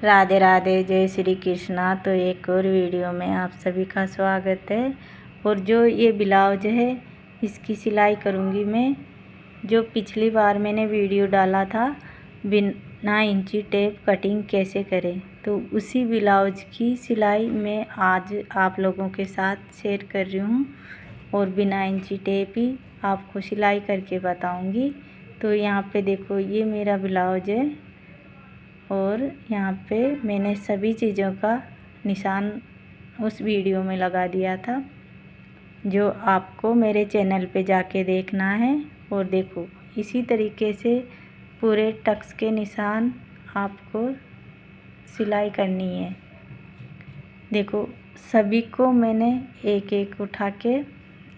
राधे राधे, जय श्री कृष्णा। तो एक और वीडियो में आप सभी का स्वागत है। और जो ये ब्लाउज है इसकी सिलाई करूँगी मैं। जो पिछली बार मैंने वीडियो डाला था बिना इंची टेप कटिंग कैसे करें, तो उसी ब्लाउज की सिलाई मैं आज आप लोगों के साथ शेयर कर रही हूँ। और बिना इंची टेप ही आपको सिलाई करके बताऊँगी। तो यहाँ पे देखो, ये मेरा ब्लाउज है और यहाँ पे मैंने सभी चीज़ों का निशान उस वीडियो में लगा दिया था, जो आपको मेरे चैनल पे जाके देखना है। और देखो, इसी तरीके से पूरे टक्स के निशान आपको सिलाई करनी है। देखो, सभी को मैंने एक एक उठा के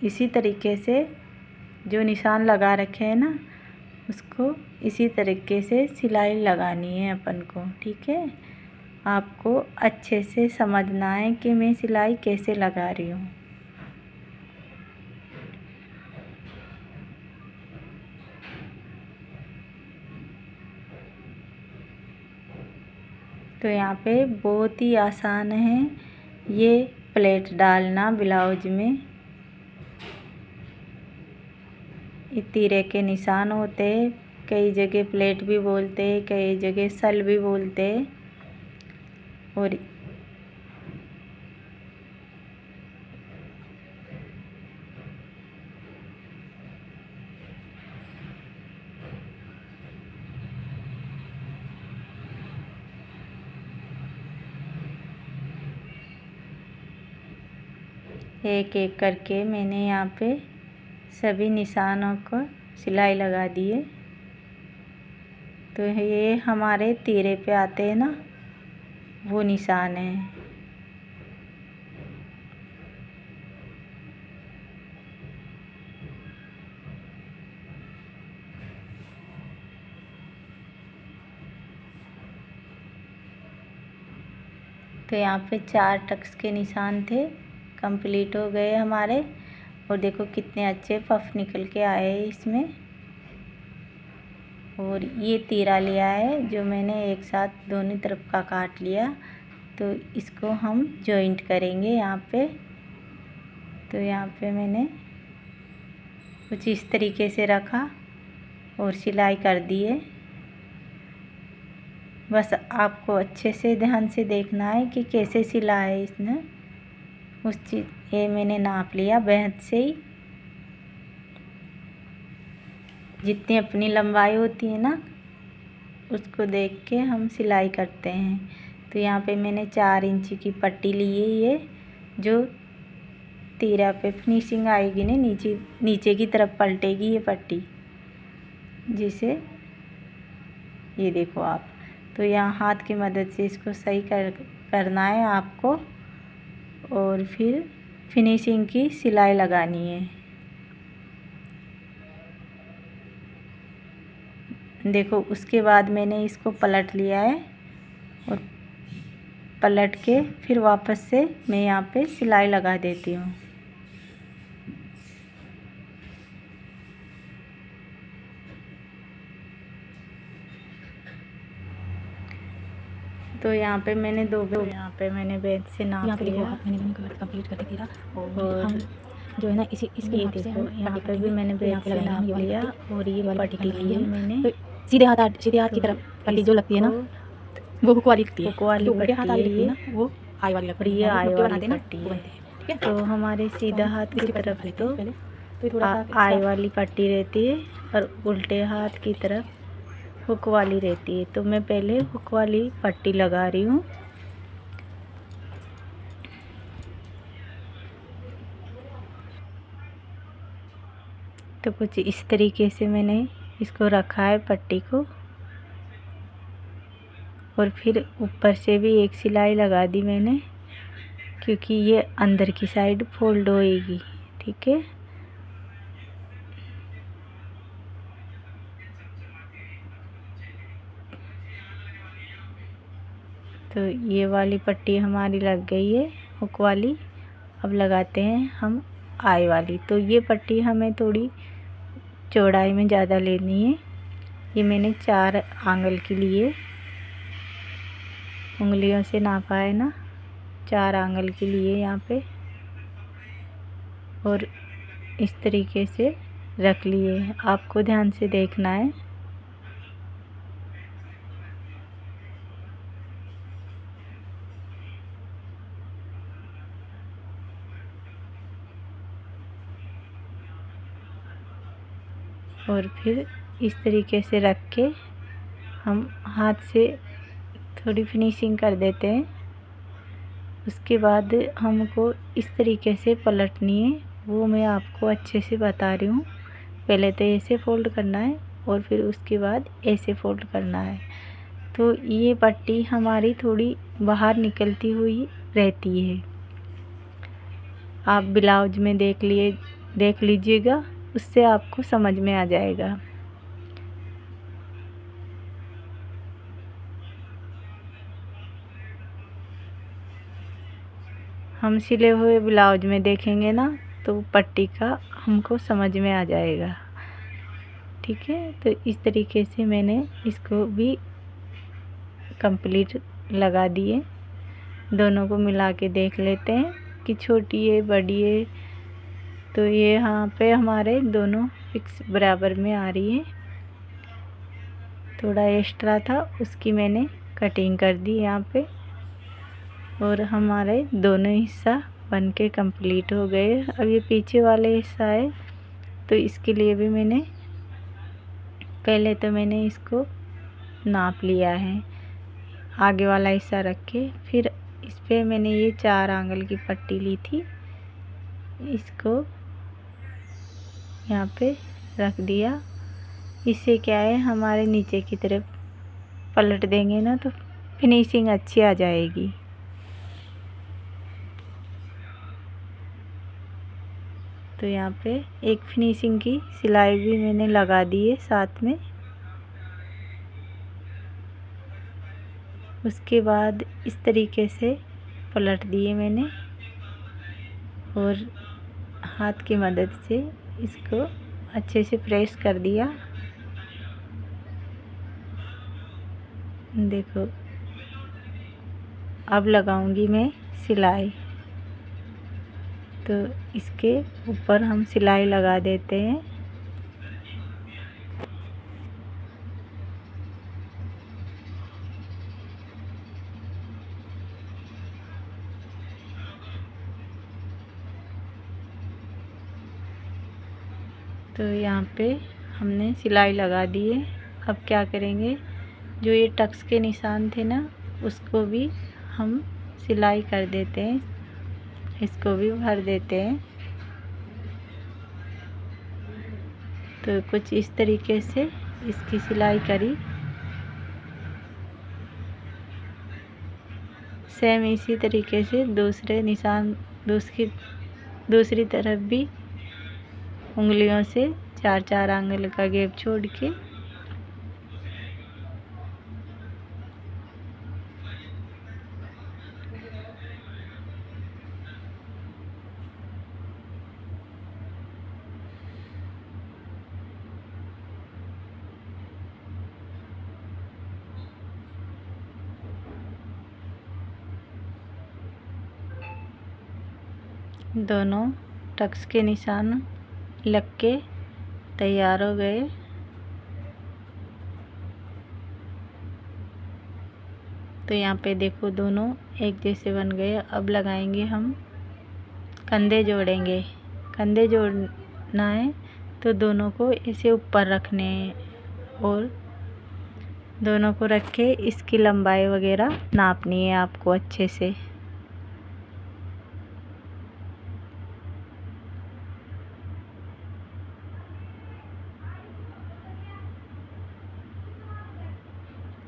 इसी तरीके से जो निशान लगा रखे हैं ना, उसको इसी तरीके से सिलाई लगानी है अपन को। ठीक है, आपको अच्छे से समझना है कि मैं सिलाई कैसे लगा रही हूँ। तो यहाँ पे बहुत ही आसान है ये प्लेट डालना ब्लाउज में। ये तीरे के निशान होते हैं, कई जगह प्लेट भी बोलते हैं, कई जगह सल भी बोलते हैं। और एक एक करके मैंने यहाँ पे सभी निशानों को सिलाई लगा दी है। तो ये हमारे तीरे पे आते हैं ना, वो निशान है। तो यहाँ पे 4 टक्स के निशान थे, कंप्लीट हो गए हमारे। और देखो कितने अच्छे पफ निकल के आए हैं इसमें। और ये तीरा लिया है जो मैंने एक साथ दोनों तरफ का काट लिया, तो इसको हम जॉइंट करेंगे यहाँ पे। तो यहाँ पे मैंने कुछ इस तरीके से रखा और सिलाई कर दी है। बस आपको अच्छे से ध्यान से देखना है कि कैसे सिला है इसने। उस चीज़ ये मैंने नाप लिया बेहद से ही, जितनी अपनी लंबाई होती है ना उसको देख के हम सिलाई करते हैं। तो यहाँ पे मैंने 4 इंची की पट्टी ली है। ये जो तीरा पे फिनिशिंग आएगी ना, नीचे की तरफ पलटेगी ये पट्टी, जिसे ये देखो आप। तो यहाँ हाथ की मदद से इसको सही करना है आपको। और फिर फिनिशिंग की सिलाई लगानी है। देखो, उसके बाद मैंने इसको पलट लिया है और पलट के फिर वापस से मैं यहाँ पे सिलाई लगा देती हूँ। तो यहाँ पे मैंने यहाँ पे मैंने बेंच से नाप लिया। कंप्लीट करके दिया। और हम जो है ना इसके ये देखो, यहाँ पे भी मैंने बेंच से नाप लिया। और ये पट्टी ली है मैंने। तो सीधे हाथ की तरफ पट्टी जो लगती है ना, वो हुक वाली लगती है। हुक वाली ऊपर के हाथ वाली लगती है ना, वो आई वाली लगती है। ये आई वाली बनाते हैं ना, पट्टी वो है। बनते हैं। ठीक है, तो हमारे सीधा हाथ की तरफ तो थोड़ा आई वाली पट्टी रहती है और उल्टे हाथ की तरफ हुक वाली रहती है। तो मैं पहले हुक वाली पट्टी लगा रही हूँ। तो कुछ इस तरीके से मैंने इसको रखा है पट्टी को। और फिर ऊपर से भी एक सिलाई लगा दी मैंने, क्योंकि ये अंदर की साइड फोल्ड होएगी। ठीक है, तो ये वाली पट्टी हमारी लग गई है हुक वाली। अब लगाते हैं हम आई वाली। तो ये पट्टी हमें थोड़ी चौड़ाई में ज़्यादा लेनी है। ये मैंने 4 आंगल की लिए। उंगलियों से नापा है ना, 4 आंगल के लिए यहाँ पे, और इस तरीके से रख लिए। आपको ध्यान से देखना है। और फिर इस तरीके से रख के हम हाथ से थोड़ी फिनिशिंग कर देते हैं। उसके बाद हमको इस तरीके से पलटनी है, वो मैं आपको अच्छे से बता रही हूँ। पहले तो ऐसे फ़ोल्ड करना है और फिर उसके बाद ऐसे फ़ोल्ड करना है। तो ये पट्टी हमारी थोड़ी बाहर निकलती हुई रहती है। आप ब्लाउज में देख लीजिएगा, उससे आपको समझ में आ जाएगा। हम सिले हुए ब्लाउज में देखेंगे ना, तो पट्टी का हमको समझ में आ जाएगा। ठीक है, तो इस तरीके से मैंने इसको भी कंप्लीट लगा दिए। दोनों को मिला के देख लेते हैं कि छोटी है बड़ी है। तो ये यहाँ पे हमारे दोनों फिक्स बराबर में आ रही है। थोड़ा एक्स्ट्रा था, उसकी मैंने कटिंग कर दी यहाँ पे, और हमारे दोनों हिस्सा बन के कंप्लीट हो गए। अब ये पीछे वाले हिस्सा है, तो इसके लिए भी पहले तो मैंने इसको नाप लिया है, आगे वाला हिस्सा रख के। फिर इस पे मैंने ये 4 आंगल की पट्टी ली थी, इसको यहाँ पे रख दिया। इससे क्या है, हमारे नीचे की तरफ पलट देंगे ना तो फिनिशिंग अच्छी आ जाएगी। तो यहाँ पे एक फिनिशिंग की सिलाई भी मैंने लगा दी है साथ में। उसके बाद इस तरीके से पलट दिए मैंने, और हाथ की मदद से इसको अच्छे से प्रेस कर दिया। देखो, अब लगाऊंगी मैं सिलाई। तो इसके ऊपर हम सिलाई लगा देते हैं। तो यहाँ पे हमने सिलाई लगा दी है। अब क्या करेंगे, जो ये टक्स के निशान थे ना, उसको भी हम सिलाई कर देते हैं, इसको भी भर देते हैं। तो कुछ इस तरीके से इसकी सिलाई करी। सेम इसी तरीके से दूसरे निशान दूसरी तरफ भी उंगलियों से 4-4 आंगल का गैप छोड़ के दोनों टक्स के निशान लग के तैयार हो गए। तो यहाँ पे देखो, दोनों एक जैसे बन गए। अब लगाएंगे हम कंधे जोड़ेंगे। कंधे जोड़ना है तो दोनों को ऐसे ऊपर रखने हैं, और दोनों को रख के इसकी लंबाई वगैरह नापनी है आपको अच्छे से।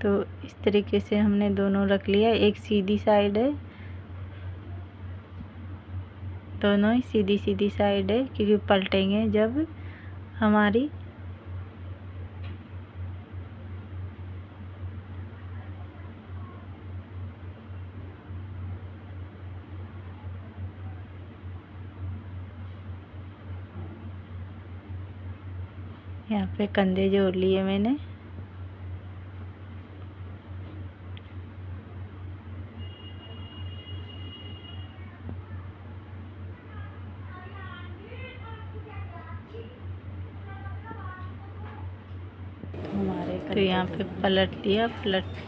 तो इस तरीके से हमने दोनों रख लिया। एक सीधी साइड है, दोनों ही सीधी सीधी साइड है, क्योंकि पलटेंगे जब हमारी यहाँ पे कंधे जोड़ लिए मैंने। तो यहाँ पे पलट दिया,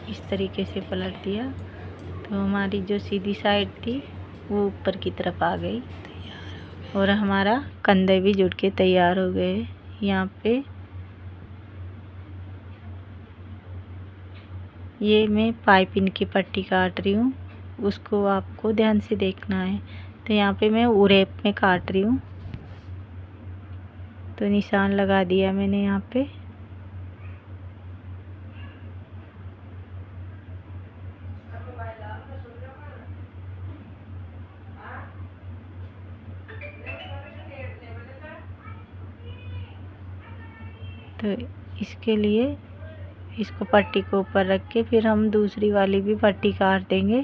इस तरीके से पलट दिया तो हमारी जो सीधी साइड थी वो ऊपर की तरफ आ गई और हमारा कंधे भी जुड़ के तैयार हो गए। यहाँ पे ये मैं पाइपिंग की पट्टी काट रही हूँ, उसको आपको ध्यान से देखना है। तो यहाँ पे मैं उरेप में काट रही हूँ, तो निशान लगा दिया मैंने यहाँ पे। तो इसके लिए इसको पट्टी को ऊपर रख के फिर हम दूसरी वाली भी पट्टी काट देंगे।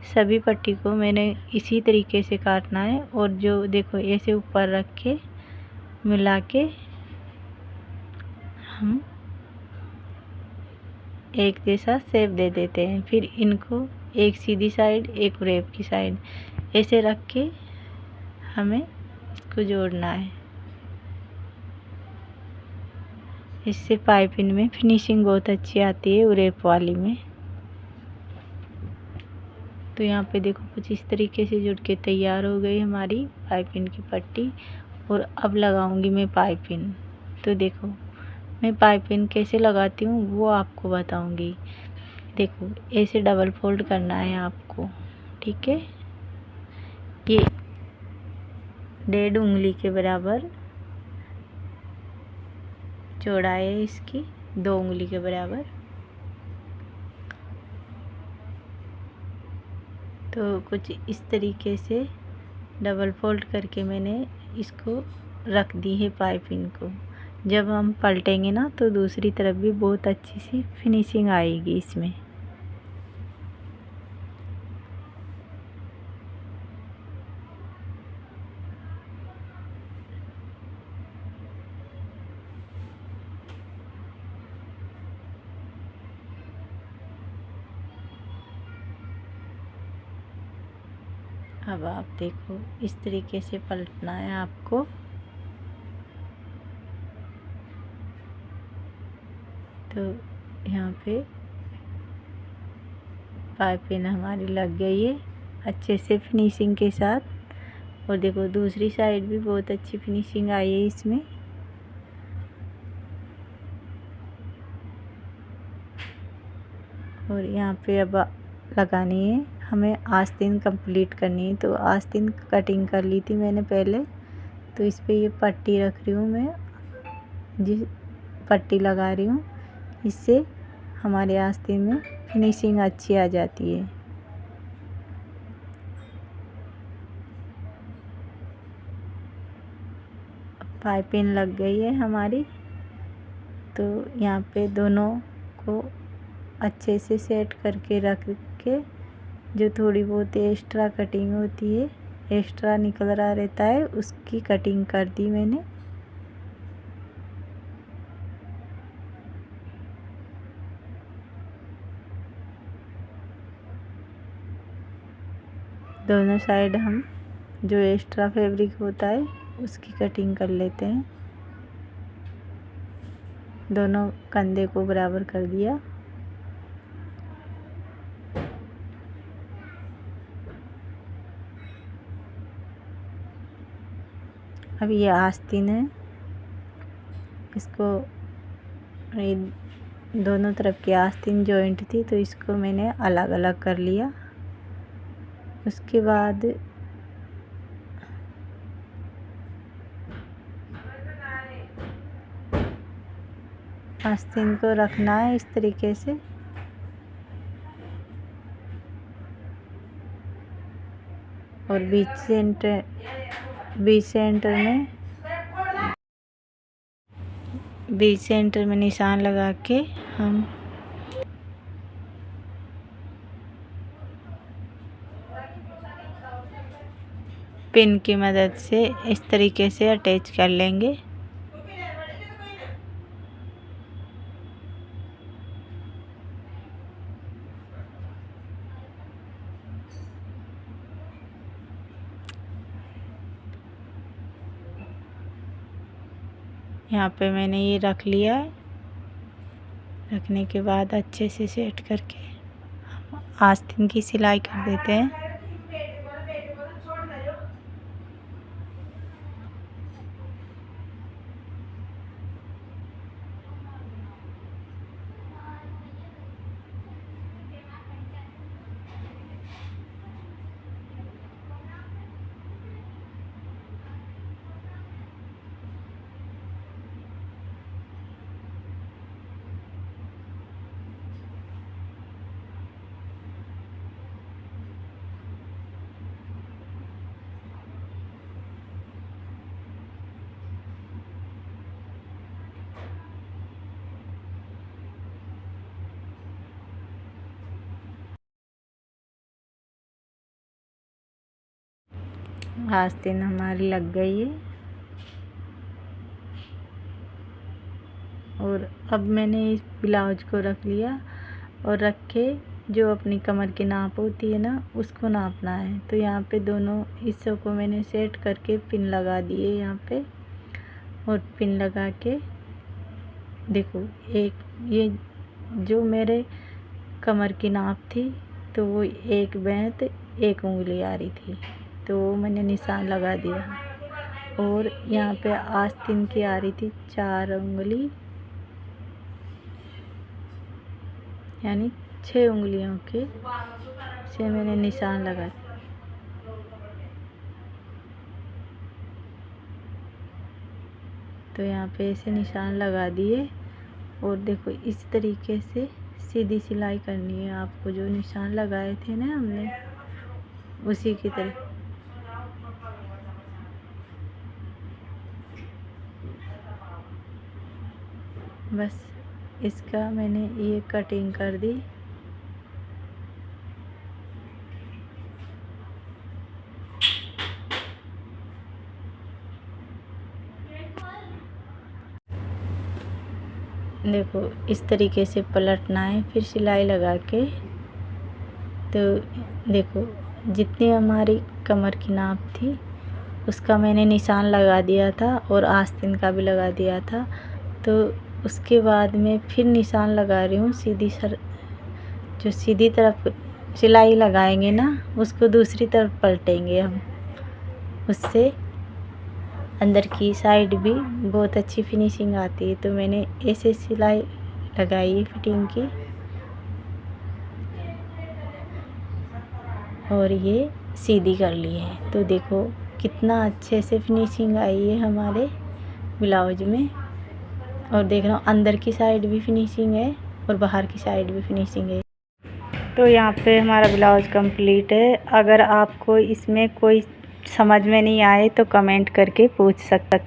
सभी पट्टी को मैंने इसी तरीके से काटना है और जो देखो ऐसे ऊपर रख के मिला के हम एक जैसा शेप दे देते हैं। फिर इनको एक सीधी साइड एक रेप की साइड ऐसे रख के हमें इसको जोड़ना है। इससे पाइपिंग में फिनिशिंग बहुत अच्छी आती है उरेप वाली में। तो यहाँ पे देखो कुछ इस तरीके से जुड़ के तैयार हो गई हमारी पाइपिंग की पट्टी। और अब लगाऊंगी मैं पाइपिंग। तो देखो मैं पाइपिंग कैसे लगाती हूँ वो आपको बताऊंगी। देखो ऐसे डबल फोल्ड करना है आपको, ठीक है। ये 1.5 उंगली के बराबर चौड़ाई है इसकी, 2 उंगली के बराबर। तो कुछ इस तरीके से डबल फोल्ड करके मैंने इसको रख दी है पाइपिंग को। जब हम पलटेंगे ना तो दूसरी तरफ भी बहुत अच्छी सी फिनिशिंग आएगी इसमें। अब आप देखो इस तरीके से पलटना है आपको। तो यहाँ पे पाइपिंग हमारी लग गई है अच्छे से फिनिशिंग के साथ। और देखो दूसरी साइड भी बहुत अच्छी फिनिशिंग आई है इसमें। और यहाँ पे अब लगानी है हमें आस्तीन कंप्लीट करनी है। तो आस्तीन कटिंग कर ली थी मैंने पहले। तो इस पे ये पट्टी रख रही हूँ मैं, जिस पट्टी लगा रही हूँ, इससे हमारे आस्तीन में फिनिशिंग अच्छी आ जाती है। पाइपिंग लग गई है हमारी। तो यहाँ पे दोनों को अच्छे से सेट करके रख के जो थोड़ी बहुत एक्स्ट्रा कटिंग होती है, एक्स्ट्रा निकल रहा रहता है, उसकी कटिंग कर दी मैंने। दोनों साइड हम जो एक्स्ट्रा फैब्रिक होता है उसकी कटिंग कर लेते हैं। दोनों कंधे को बराबर कर दिया। अब ये आस्तीन है, इसको दोनों तरफ की आस्तीन जॉइंट थी तो इसको मैंने अलग अलग कर लिया। उसके बाद आस्तीन को रखना है इस तरीके से। और बीच सेंटर में निशान लगा के हम पिन की मदद से इस तरीके से अटैच कर लेंगे। यहाँ पे मैंने ये रख लिया है। रखने के बाद अच्छे से सेट करके आस्तीन की सिलाई कर देते हैं। आस्तीन हमारी लग गई है और अब मैंने इस ब्लाउज को रख लिया और रख के जो अपनी कमर की नाप होती है ना उसको नापना है। तो यहाँ पे दोनों हिस्सों को मैंने सेट करके पिन लगा दिए यहाँ पे, और पिन लगा के देखो एक ये जो मेरे कमर की नाप थी तो वो 1 बेंत 1 उंगली आ रही थी, तो वो मैंने निशान लगा दिया। और यहाँ पे आस्तीन की आ रही थी 4 उंगली यानी 6 उंगलियों के से मैंने निशान लगा। तो यहाँ पे ऐसे निशान लगा दिए और देखो इस तरीके से सीधी सिलाई करनी है आपको, जो निशान लगाए थे ना हमने उसी की तरह। बस इसका मैंने ये कटिंग कर दी। देखो इस तरीके से पलटना है, फिर सिलाई लगा के। तो देखो जितनी हमारी कमर की नाप थी उसका मैंने निशान लगा दिया था और आस्तीन का भी लगा दिया था। तो उसके बाद में फिर निशान लगा रही हूँ सीधी जो सीधी तरफ सिलाई लगाएंगे ना उसको दूसरी तरफ पलटेंगे हम, उससे अंदर की साइड भी बहुत अच्छी फिनिशिंग आती है। तो मैंने ऐसे सिलाई लगाई है फिटिंग की, और ये सीधी कर ली है। तो देखो कितना अच्छे से फिनिशिंग आई है हमारे ब्लाउज में। और देख रहा हूँ अंदर की साइड भी फिनिशिंग है और बाहर की साइड भी फिनिशिंग है। तो यहाँ पे हमारा ब्लाउज कंप्लीट है। अगर आपको इसमें कोई समझ में नहीं आए तो कमेंट करके पूछ सकते।